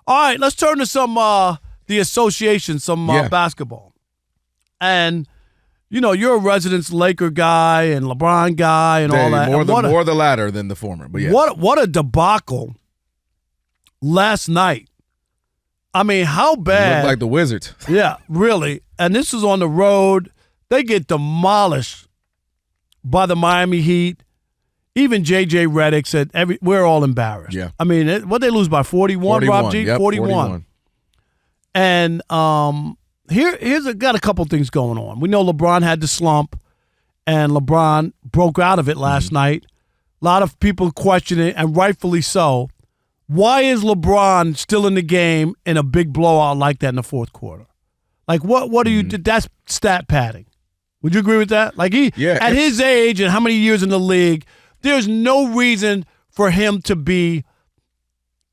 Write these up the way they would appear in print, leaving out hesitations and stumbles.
All right, let's turn to some the association, some basketball. And, you're a residence Laker guy and LeBron guy and all that. More the latter than the former, but yeah. What a debacle last night. I mean, how bad? Looked like the Wizards. Yeah, really. And this is on the road. They get demolished by the Miami Heat. Even JJ Redick said, we're all embarrassed. Yeah. I mean, what they lose by 41, Rob G? Yep, 41. And here's got a couple things going on. We know LeBron had the slump, and LeBron broke out of it last night. A lot of people questioning it, and rightfully so. Why is LeBron still in the game in a big blowout like that in the fourth quarter? Like, what do you do? That's stat padding. Would you agree with that? Like, at his age and how many years in the league, there's no reason for him to be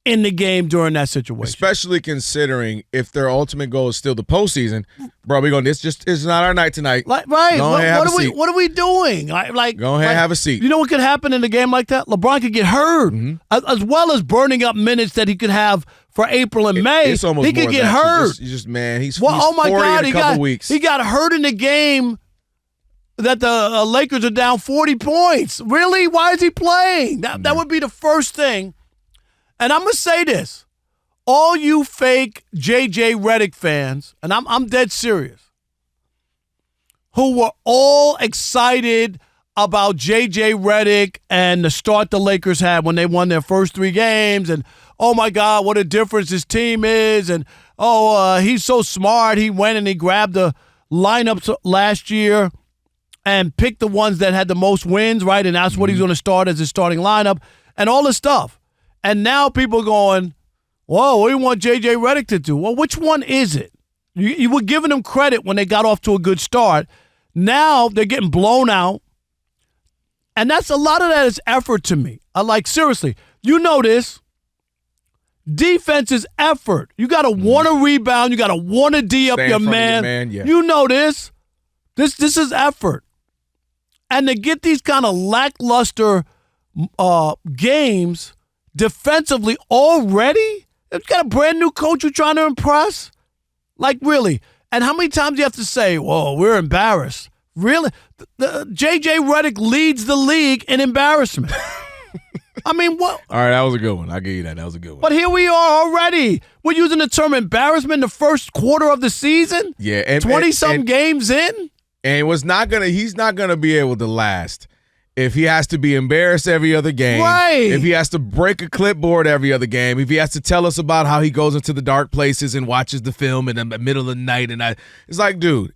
in the game during that situation. Especially considering if their ultimate goal is still the postseason, bro, it's not our night tonight. Right. What are we doing? Go ahead and have a seat. You know what could happen in a game like that? LeBron could get hurt, as well as burning up minutes that he could have for April and May. It's almost he could get hurt. He's 40 in a couple weeks. He got hurt in the game that the Lakers are down 40 points. Really? Why is he playing? That would be the first thing. And I'm going to say this. All you fake JJ Redick fans, and I'm dead serious, who were all excited about JJ Redick and the start the Lakers had when they won their first 3 games, and, oh, my God, what a difference his team is, and, he's so smart. He went and he grabbed the lineups last year and picked the ones that had the most wins, right, and that's what he's going to start as his starting lineup, and all this stuff. And now people are going, whoa, what do you want J.J. Redick to do? Well, which one is it? You were giving them credit when they got off to a good start. Now they're getting blown out. And that's a lot of that is effort to me. Seriously, you know this. Defense is effort. You got to want to rebound. You got to want to D up your man. Yeah. You know this. This is effort. And to get these kind of lackluster games defensively already? You've got a brand new coach you're trying to impress? Like, really? And how many times do you have to say, whoa, we're embarrassed? Really? JJ Redick leads the league in embarrassment. I mean, what? All right, that was a good one. I'll give you that. That was a good one. But here we are already. We're using the term embarrassment in the first quarter of the season? Yeah. And 20-some games in? And he's not gonna be able to last if he has to be embarrassed every other game, right? If he has to break a clipboard every other game, if he has to tell us about how he goes into the dark places and watches the film in the middle of the night, it's like, dude,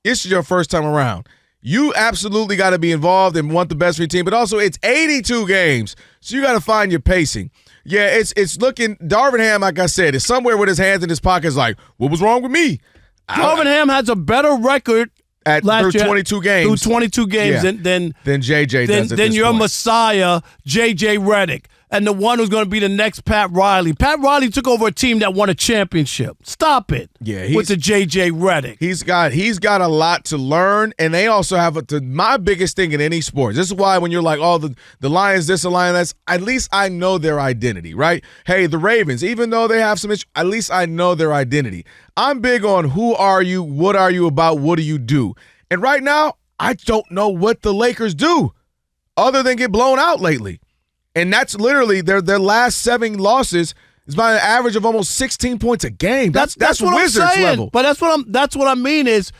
it's your first time around. You absolutely got to be involved and want the best for your team, but also it's 82 games, so you got to find your pacing. Yeah, it's looking. Darvin Ham, like I said, is somewhere with his hands in his pockets, like, what was wrong with me? Darvin Ham has a better record. Through 22 games. Through 22 games than JJ does at than this your point. Messiah, JJ Redick, and the one who's going to be the next Pat Riley. Pat Riley took over a team that won a championship. Stop it. Yeah, with the JJ Redick. He's got a lot to learn, and they also have my biggest thing in any sport. This is why when you're like, oh, the Lions this, the Lions that, at least I know their identity, right? Hey, the Ravens, even though they have some issues, at least I know their identity. I'm big on who are you, what are you about, what do you do? And right now, I don't know what the Lakers do other than get blown out lately. And that's literally their last 7 losses is by an average of almost 16 points a game. That's what Wizards I'm saying. level. But that's what I mean is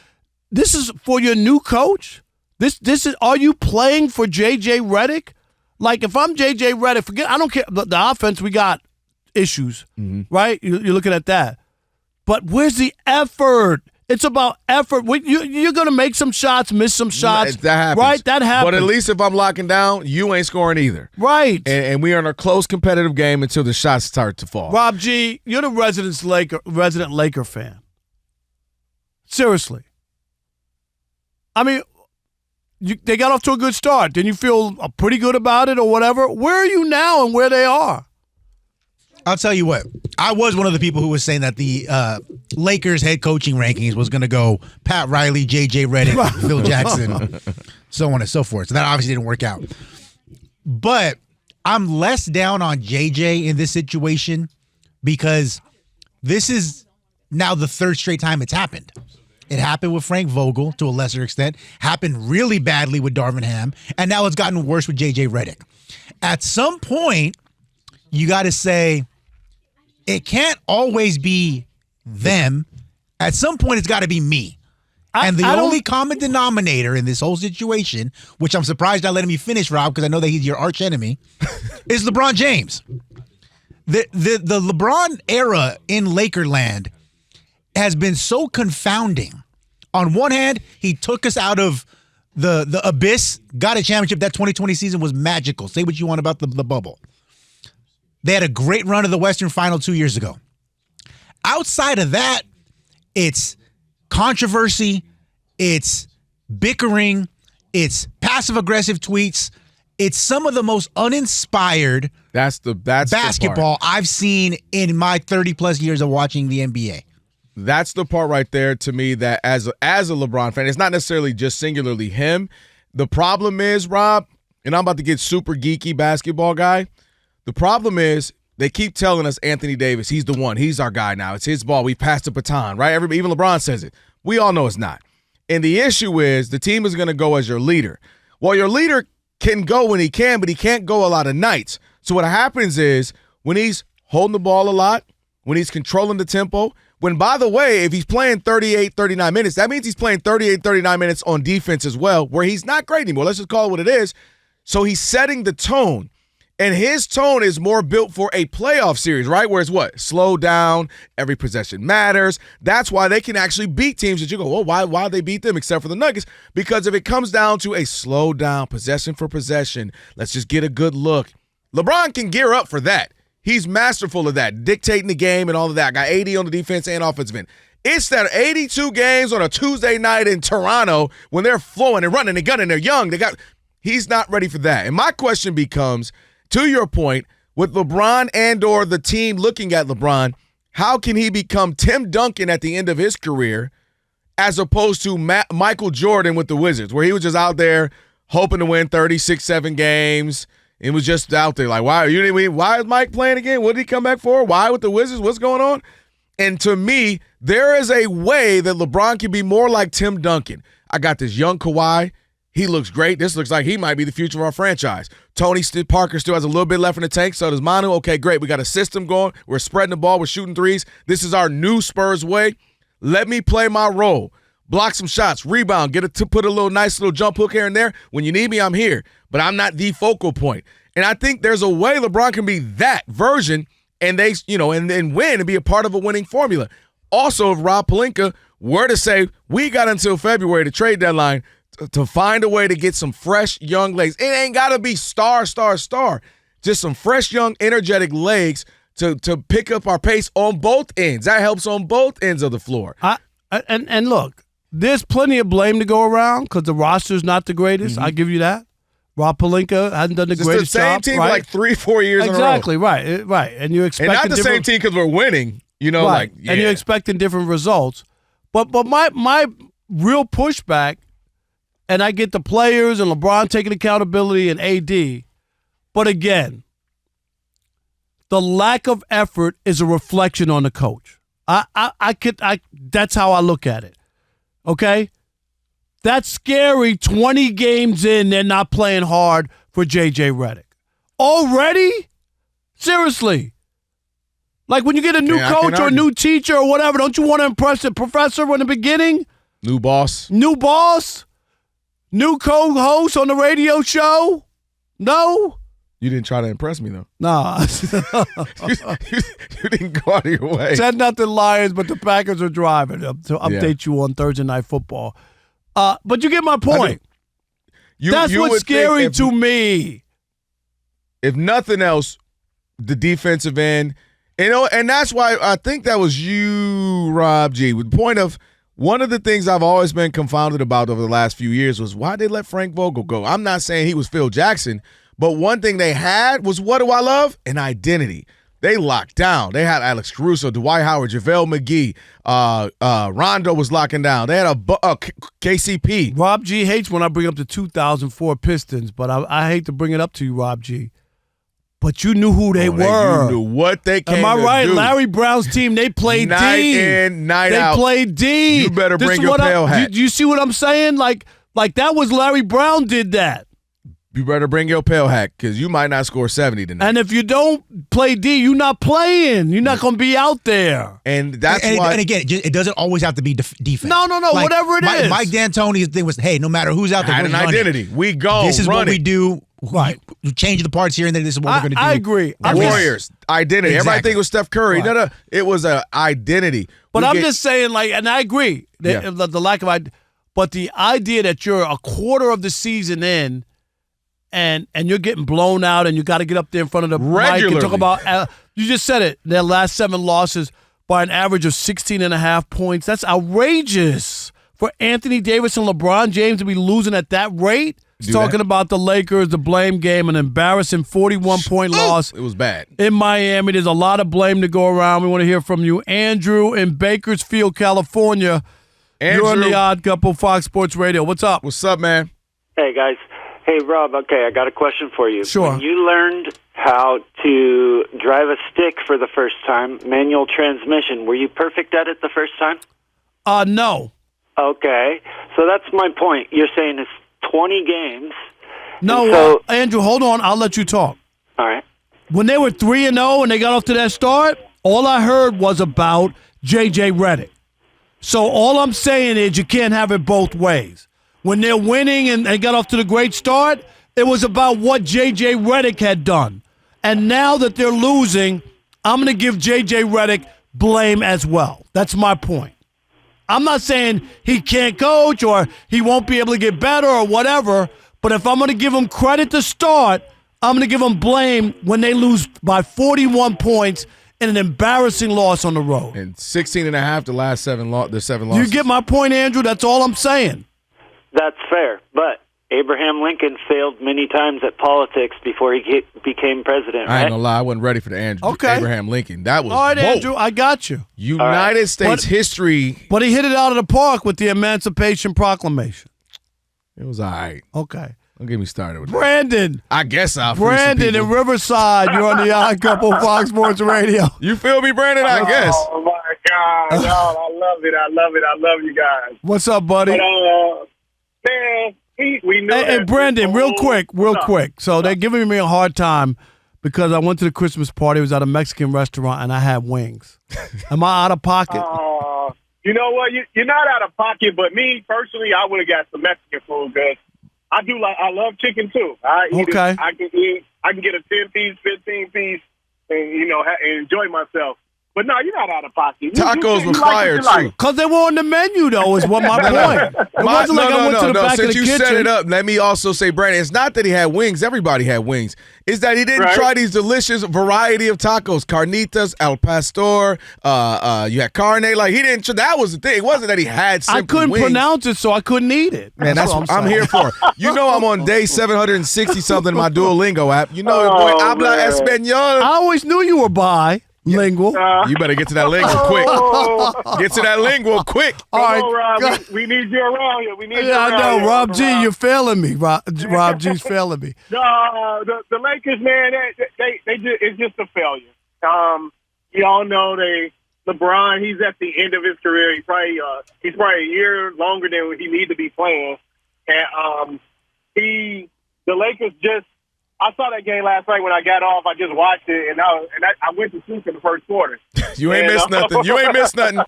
this is for your new coach. This is, are you playing for JJ Redick? Like, if I'm JJ Redick, I don't care. The offense, we got issues, right? You're looking at that. But where's the effort? It's about effort. You're going to make some shots, miss some shots. That happens. Right? That happens. But at least if I'm locking down, you ain't scoring either. Right. And we are in a close competitive game until the shots start to fall. Rob G., you're the resident Laker fan. Seriously. I mean, they got off to a good start. Didn't you feel pretty good about it or whatever? Where are you now and where they are? I'll tell you what. I was one of the people who was saying that the Lakers head coaching rankings was going to go Pat Riley, JJ Redick, Phil Jackson, so on and so forth. So that obviously didn't work out. But I'm less down on JJ in this situation because this is now the third straight time it's happened. It happened with Frank Vogel to a lesser extent, happened really badly with Darvin Ham, and now it's gotten worse with JJ Redick. At some point, you got to say, it can't always be them. At some point, it's got to be me. And the only common denominator in this whole situation, which I'm surprised I let him finish, Rob, because I know that he's your arch enemy, is LeBron James. The LeBron era in Lakerland has been so confounding. On one hand, he took us out of the abyss, got a championship. That 2020 season was magical. Say what you want about the bubble. They had a great run of the Western Final 2 years ago. Outside of that, it's controversy, it's bickering, it's passive-aggressive tweets. It's some of the most uninspired basketball I've seen in my 30-plus years of watching the NBA. That's the part right there to me that as a LeBron fan, it's not necessarily just singularly him. The problem is, Rob, and I'm about to get super geeky basketball guy, the problem is they keep telling us Anthony Davis, he's the one. He's our guy now. It's his ball. We passed the baton, right? Even LeBron says it. We all know it's not. And the issue is the team is going to go as your leader. Well, your leader can go when he can, but he can't go a lot of nights. So what happens is when he's holding the ball a lot, when he's controlling the tempo, when, by the way, if he's playing 38, 39 minutes, that means he's playing 38, 39 minutes on defense as well, where he's not great anymore. Let's just call it what it is. So he's setting the tone. And his tone is more built for a playoff series, right? Where it's what? Slow down. Every possession matters. That's why they can actually beat teams that you go, well, why they beat them except for the Nuggets? Because if it comes down to a slow down, possession for possession, let's just get a good look. LeBron can gear up for that. He's masterful of that, dictating the game and all of that. Got 80 on the defense and offensive end. It's that 82 games on a Tuesday night in Toronto when they're flowing and running and gunning. They're young. He's not ready for that. And my question becomes, to your point, with LeBron and or the team looking at LeBron, how can he become Tim Duncan at the end of his career as opposed to Michael Jordan with the Wizards, where he was just out there hoping to win 36, 7 games. It was just out there like, why is Mike playing again? What did he come back for? Why with the Wizards? What's going on? And to me, there is a way that LeBron can be more like Tim Duncan. I got this young Kawhi. He looks great. This looks like he might be the future of our franchise. Parker still has a little bit left in the tank. So does Manu. Okay, great. We got a system going. We're spreading the ball. We're shooting threes. This is our new Spurs way. Let me play my role. Block some shots. Rebound. Put a nice little jump hook here and there. When you need me, I'm here. But I'm not the focal point. And I think there's a way LeBron can be that version and and win and be a part of a winning formula. Also, if Rob Pelinka were to say, we got until February, the trade deadline, to find a way to get some fresh young legs. It ain't got to be star. Just some fresh young energetic legs to pick up our pace on both ends. That helps on both ends of the floor. And look, there's plenty of blame to go around because the roster's not the greatest. I give you that. Rob Pelinka hasn't done the greatest job. It's the same team right? like 3-4 years in a row. Exactly, right. And you expect not the same team because we're winning. Right. And you're expecting different results. But my real pushback, and I get the players and LeBron taking accountability and AD, but again, the lack of effort is a reflection on the coach. That's how I look at it. Okay? That's scary. 20 games in, they're not playing hard for JJ Redick. Already? Seriously. Like when you get a new coach or a new teacher or whatever, don't you want to impress the professor in the beginning? New boss. New co-host on the radio show? No? You didn't try to impress me, though. Nah. you didn't go out of your way. Said nothing, Lions, but the Packers are driving to update you on Thursday Night Football. But you get my point. That's what's scary to me. If nothing else, the defensive end, and that's why I think that was you, Rob G. With the point of one of the things I've always been confounded about over the last few years was why they let Frank Vogel go. I'm not saying he was Phil Jackson, but one thing they had was, what do I love? An identity. They locked down. They had Alex Caruso, Dwight Howard, JaVale McGee. Rondo was locking down. They had a KCP. Rob G hates when I bring up the 2004 Pistons, but I hate to bring it up to you, Rob G. But you knew who they were. You knew what they came Am I to right? do. Larry Brown's team, they played Night D. in, night out. They played D. You better This bring is your what pale hat. Do you see what I'm saying? Like that was Larry Brown did that. You better bring your pale hat because you might not score 70 tonight. And if you don't play D, you're not playing. You're not going to be out there. And that's and, why. and again, it doesn't always have to be defense. No, like, whatever it is. Mike D'Antoni's thing was, hey, no matter who's out there, had an running, identity. We go. this is what we do. Right. You change the parts here and then this is what we're going to do. I agree. Warriors, identity. Exactly. Everybody think it was Steph Curry. Right. No, it was an identity. But I'm just saying, like, and I agree, the lack of but the idea that you're a quarter of the season in and you're getting blown out and you got to get up there in front of the mic and talk about, you just said it, their last 7 losses by an average of 16.5 points. That's outrageous for Anthony Davis and LeBron James to be losing at that rate. Talking about the Lakers, the blame game, an embarrassing 41-point loss. It was bad. In Miami, there's a lot of blame to go around. We want to hear from you. Andrew in Bakersfield, California. Andrew, You're on the Odd Couple, Fox Sports Radio. What's up? What's up, man? Hey, guys. Hey, Rob. Okay, I got a question for you. Sure. When you learned how to drive a stick for the first time, manual transmission, were you perfect at it the first time? No. Okay. So that's my point. You're saying it's 20 games. No, So- Andrew, hold on. I'll let you talk. All right. When they were 3-0 and they got off to that start, all I heard was about JJ Redick. So all I'm saying is you can't have it both ways. When they're winning and they got off to the great start, it was about what JJ Redick had done. And now that they're losing, I'm going to give JJ Redick blame as well. That's my point. I'm not saying he can't coach or he won't be able to get better or whatever, but if I'm going to give him credit to start, I'm going to give him blame when they lose by 41 points in an embarrassing loss on the road. And 16.5 the last 7 losses. You get my point, Andrew? That's all I'm saying. That's fair. But Abraham Lincoln failed many times at politics before he became president, I ain't right? gonna lie, I wasn't ready for the Abraham Lincoln. That was All right, whoa. Andrew, I got you. United States history. But he hit it out of the park with the Emancipation Proclamation. It was all right. Okay. Don't get me started with that. Brandon. I guess I'll free some Brandon in people. Riverside. You're on the Odd Couple Fox Sports Radio. You feel me, Brandon? I guess. Oh my God, y'all! I love it. I love you guys. What's up, buddy? But man, we know. Hey, Brandon, real quick. So they're giving me a hard time because I went to the Christmas party. It was at a Mexican restaurant, and I had wings. Am I out of pocket? You know what? You're not out of pocket, but me personally, I would have got some Mexican food because I love chicken too. I eat it. Okay. I can get a 10-piece, 15-piece, and enjoy myself. But no, you're not out of pocket. Tacos were fire too. Because they were on the menu, though, is what my point. It wasn't like I went to the back of Since the you kitchen. set it up, let me also say, Brandon, it's not that he had wings. Everybody had wings. It's that he didn't try these delicious variety of tacos. Carnitas, al pastor, you had carne. Like, he didn't, that was the thing. It wasn't that he had simple I couldn't wings. pronounce it, so I couldn't eat it. Man, that's what I'm here for. You know I'm on day 760-something in my Duolingo app. You know your boy habla español. I always knew you were bilingual. You better get to that lingual quick. Get to that lingual quick. All right. Rob, we need you around here. We need you Yeah, around I know. here. Rob G, you're failing me. Rob G's failing me. No, the Lakers, man, they just, it's just a failure. You all know LeBron, he's at the end of his career. He's probably a year longer than he need to be playing. And the Lakers just, I saw that game last night when I got off. I just watched it, and I went to sleep in the first quarter. You ain't missed nothing. You ain't missed nothing.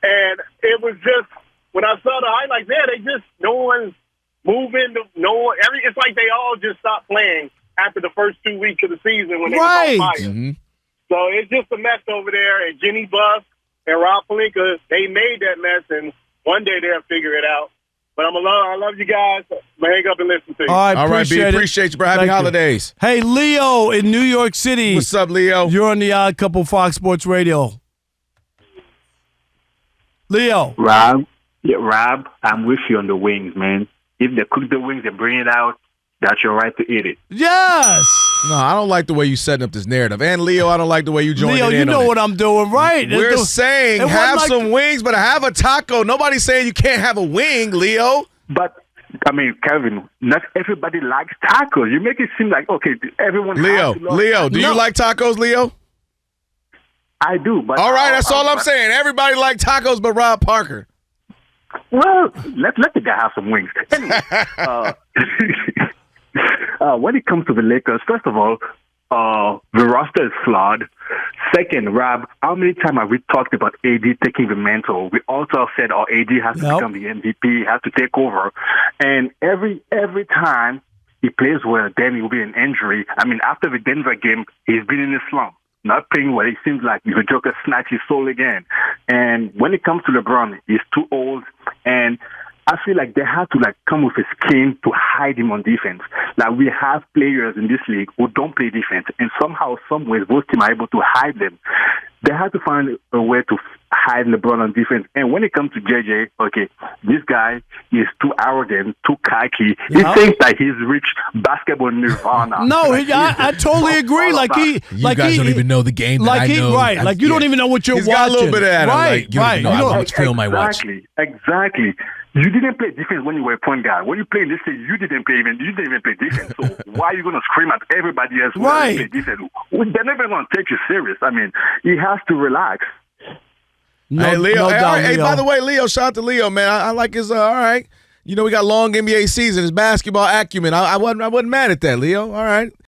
And it was just, when I saw the highlights, no one's moving. It's like they all just stopped playing after the first 2 weeks of the season when they was on fire. Mm-hmm. So it's just a mess over there. And Jenny Buss and Rob Pelinka, they made that mess, and one day they'll figure it out. But I love you guys. I'm going to hang up and listen to you. All right, B. Appreciate you, bro. Happy Thank you. holidays. Hey, Leo in New York City. What's up, Leo? You're on the Odd Couple Fox Sports Radio. Leo. Rob, I'm with you on the wings, man. If they cook the wings and bring it out, that's your right to eat it. Yes. No, I don't like the way you setting up this narrative. And Leo, I don't like the way you joined Leo, in you know on what I'm doing, right? We're saying it have wasn't some wings, but have a taco. Nobody's saying you can't have a wing, Leo. But Kelvin, not everybody likes tacos. You make it seem like, okay, everyone has to love Leo, do you No. like tacos, Leo? I do, but All right, that's all I'm saying. Everybody like tacos but Rob Parker. Well, let the guy have some wings. Anyway, when it comes to the Lakers, first of all, the roster is flawed. Second, Rob, how many times have we talked about AD taking the mantle? We also said, AD has to become the MVP, has to take over. And every time he plays well, then he will be an injury. I mean, after the Denver game, he's been in a slump. Not playing well. It seems like the Joker snatched his soul again. And when it comes to LeBron, he's too old. And I feel like they have to come with a scheme to hide him on defense. Like we have players in this league who don't play defense, and somehow, some way, both teams are able to hide them. They have to find a way to hide LeBron on defense. And when it comes to JJ, okay, this guy is too arrogant, too cocky. He thinks that he's reached basketball nirvana. No, I totally agree. You guys don't even know the game that I know. Right, like you don't even know what you're He's watching. got a little bit of that. Right, you right. don't know how much film I watch. Exactly. You didn't play defense when you were a point guard. When you play in this league, you didn't even play defense. So why are you going to scream at everybody else when Right. you play defense? They're never going to take you serious. I mean, he has to relax. No, Hey, Leo. no doubt, Hey, Leo. by the way, Leo, shout out to Leo, man. I like his, all right. You know, we got long NBA season, his basketball acumen. I wasn't mad at that, Leo. All right.